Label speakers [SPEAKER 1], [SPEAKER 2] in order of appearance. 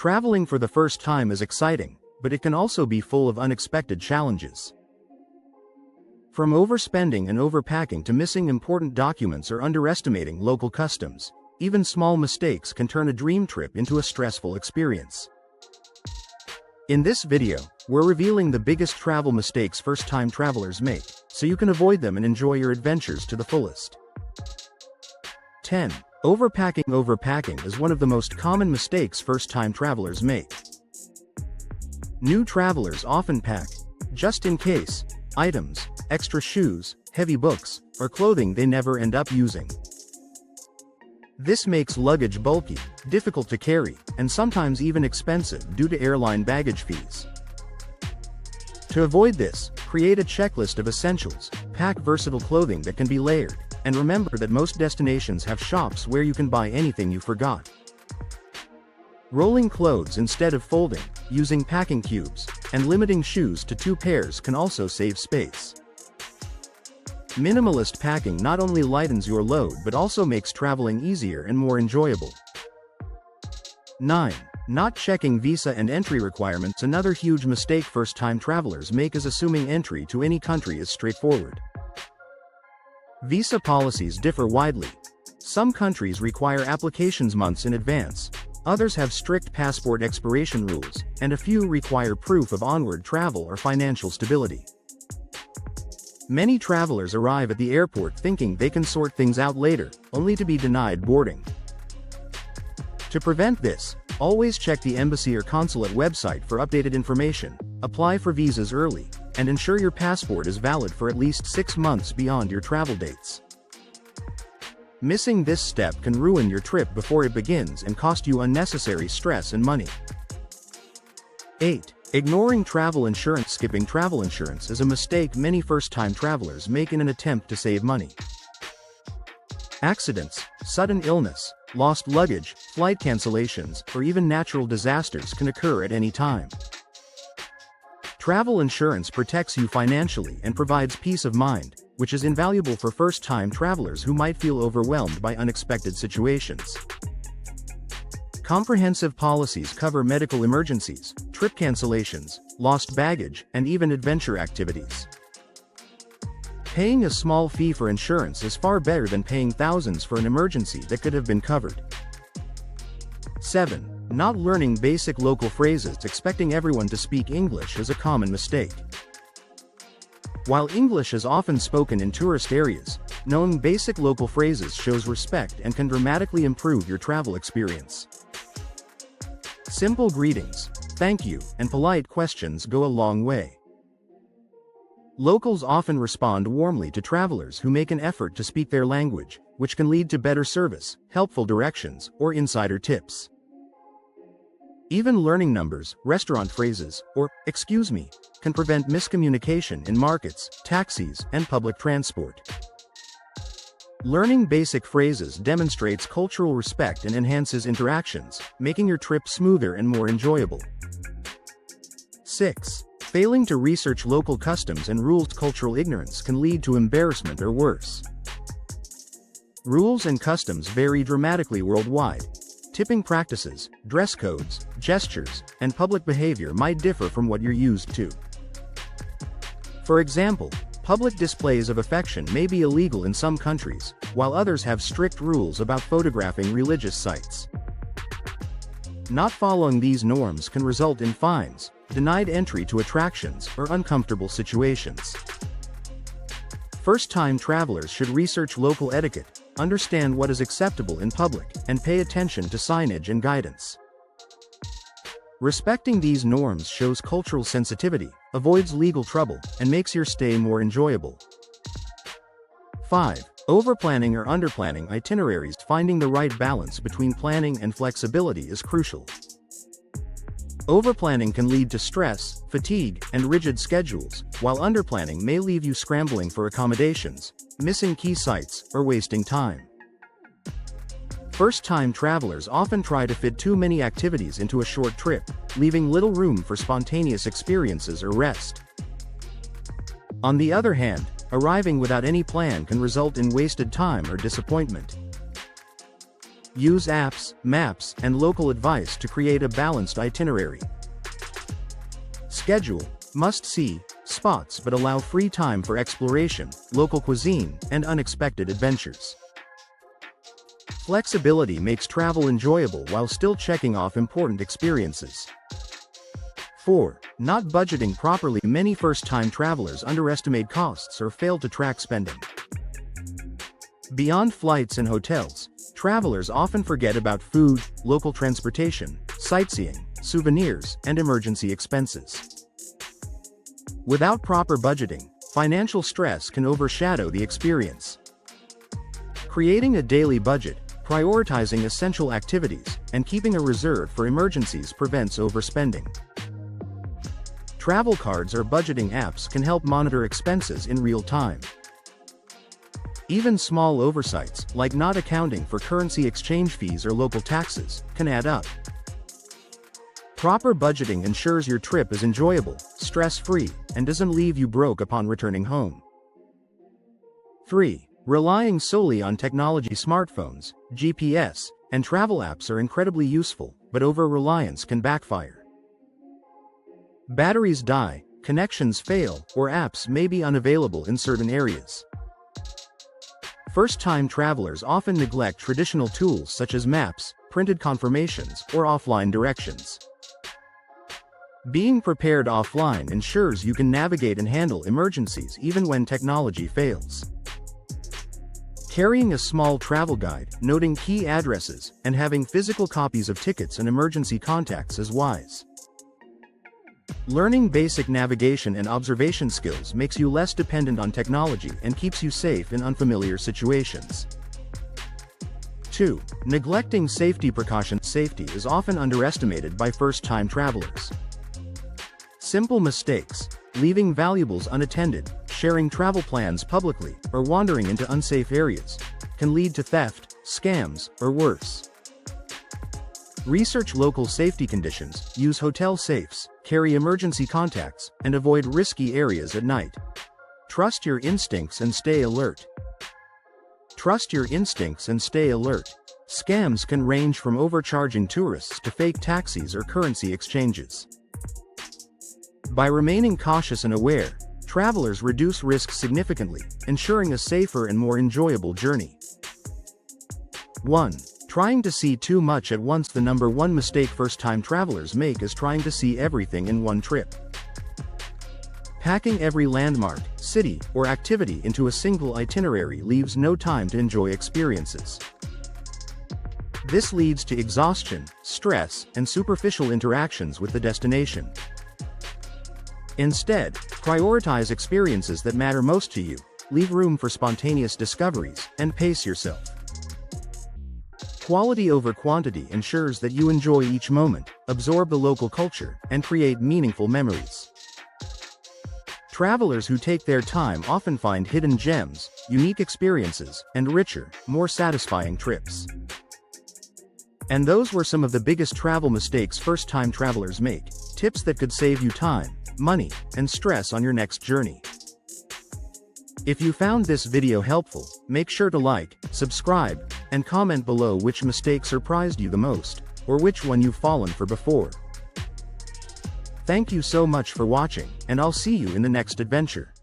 [SPEAKER 1] Traveling for the first time is exciting, but it can also be full of unexpected challenges. From overspending and overpacking to missing important documents or underestimating local customs, even small mistakes can turn a dream trip into a stressful experience. In this video, we're revealing the biggest travel mistakes first-time travelers make, so you can avoid them and enjoy your adventures to the fullest. 10. Overpacking. Overpacking is one of the most common mistakes first-time travelers make. New travelers often pack, just in case, items, extra shoes, heavy books, or clothing they never end up using. This makes luggage bulky, difficult to carry, and sometimes even expensive due to airline baggage fees. To avoid this, create a checklist of essentials, pack versatile clothing that can be layered, and remember that most destinations have shops where you can buy anything you forgot. Rolling clothes instead of folding, using packing cubes, and limiting shoes to 2 pairs can also save space. Minimalist packing not only lightens your load but also makes traveling easier and more enjoyable. 9. Not checking visa and entry requirements. Another huge mistake first-time travelers make is assuming entry to any country is straightforward. Visa policies differ widely. Some countries require applications months in advance, others have strict passport expiration rules, and a few require proof of onward travel or financial stability. Many travelers arrive at the airport thinking they can sort things out later, only to be denied boarding. To prevent this, always check the embassy or consulate website for updated information, apply for visas early, and ensure your passport is valid for at least 6 months beyond your travel dates. Missing this step can ruin your trip before it begins and cost you unnecessary stress and money. 8. Ignoring travel insurance. Skipping travel insurance is a mistake many first-time travelers make in an attempt to save money. Accidents, sudden illness, lost luggage, flight cancellations, or even natural disasters can occur at any time. Travel insurance protects you financially and provides peace of mind, which is invaluable for first-time travelers who might feel overwhelmed by unexpected situations. Comprehensive policies cover medical emergencies, trip cancellations, lost baggage, and even adventure activities. Paying a small fee for insurance is far better than paying thousands for an emergency that could have been covered. 7. Not learning basic local phrases. Expecting everyone to speak English is a common mistake. While English is often spoken in tourist areas, knowing basic local phrases shows respect and can dramatically improve your travel experience. Simple greetings, thank you, and polite questions go a long way. Locals often respond warmly to travelers who make an effort to speak their language, which can lead to better service, helpful directions, or insider tips. Even learning numbers, restaurant phrases, or "excuse me," can prevent miscommunication in markets, taxis, and public transport. Learning basic phrases demonstrates cultural respect and enhances interactions, making your trip smoother and more enjoyable. 6. Failing to research local customs and rules. Cultural ignorance can lead to embarrassment or worse. Rules and customs vary dramatically worldwide. Tipping practices, dress codes, gestures, and public behavior might differ from what you're used to. For example, public displays of affection may be illegal in some countries, while others have strict rules about photographing religious sites. Not following these norms can result in fines, denied entry to attractions, or uncomfortable situations. First-time travelers should research local etiquette, understand what is acceptable in public, and pay attention to signage and guidance. Respecting these norms shows cultural sensitivity, avoids legal trouble, and makes your stay more enjoyable. 5. Overplanning or underplanning itineraries. Finding the right balance between planning and flexibility is crucial. Overplanning can lead to stress, fatigue, and rigid schedules, while underplanning may leave you scrambling for accommodations, missing key sites, or wasting time. First-time travelers often try to fit too many activities into a short trip, leaving little room for spontaneous experiences or rest. On the other hand, arriving without any plan can result in wasted time or disappointment. Use apps, maps, and local advice to create a balanced itinerary. Schedule must-see spots but allow free time for exploration, local cuisine, and unexpected adventures. Flexibility makes travel enjoyable while still checking off important experiences. 4. Not budgeting properly. Many first-time travelers underestimate costs or fail to track spending. Beyond flights and hotels, travelers often forget about food, local transportation, sightseeing, souvenirs, and emergency expenses. Without proper budgeting, financial stress can overshadow the experience. Creating a daily budget, prioritizing essential activities, and keeping a reserve for emergencies prevents overspending. Travel cards or budgeting apps can help monitor expenses in real time. Even small oversights, like not accounting for currency exchange fees or local taxes, can add up. Proper budgeting ensures your trip is enjoyable, stress-free, and doesn't leave you broke upon returning home. 3. Relying solely on technology. Smartphones, GPS, and travel apps are incredibly useful, but over-reliance can backfire. Batteries die, connections fail, or apps may be unavailable in certain areas. First-time travelers often neglect traditional tools such as maps, printed confirmations, or offline directions. Being prepared offline ensures you can navigate and handle emergencies even when technology fails. Carrying a small travel guide, noting key addresses, and having physical copies of tickets and emergency contacts is wise. Learning basic navigation and observation skills makes you less dependent on technology and keeps you safe in unfamiliar situations. 2. Neglecting safety precautions. Safety is often underestimated by first-time travelers. Simple mistakes, leaving valuables unattended, sharing travel plans publicly, or wandering into unsafe areas, can lead to theft, scams, or worse. Research local safety conditions, use hotel safes, carry emergency contacts, and avoid risky areas at night. Trust your instincts and stay alert. Trust your instincts and stay alert. Scams can range from overcharging tourists to fake taxis or currency exchanges. By remaining cautious and aware, travelers reduce risks significantly, ensuring a safer and more enjoyable journey. 1. Trying to see too much at once. The number one mistake first-time travelers make is trying to see everything in one trip. Packing every landmark, city, or activity into a single itinerary leaves no time to enjoy experiences. This leads to exhaustion, stress, and superficial interactions with the destination. Instead, prioritize experiences that matter most to you, leave room for spontaneous discoveries, and pace yourself. Quality over quantity ensures that you enjoy each moment, absorb the local culture, and create meaningful memories. Travelers who take their time often find hidden gems, unique experiences, and richer, more satisfying trips. And those were some of the biggest travel mistakes first-time travelers make, tips that could save you time, money, and stress on your next journey. If you found this video helpful, make sure to like, subscribe, and comment below which mistake surprised you the most, or which one you've fallen for before. Thank you so much for watching, and I'll see you in the next adventure.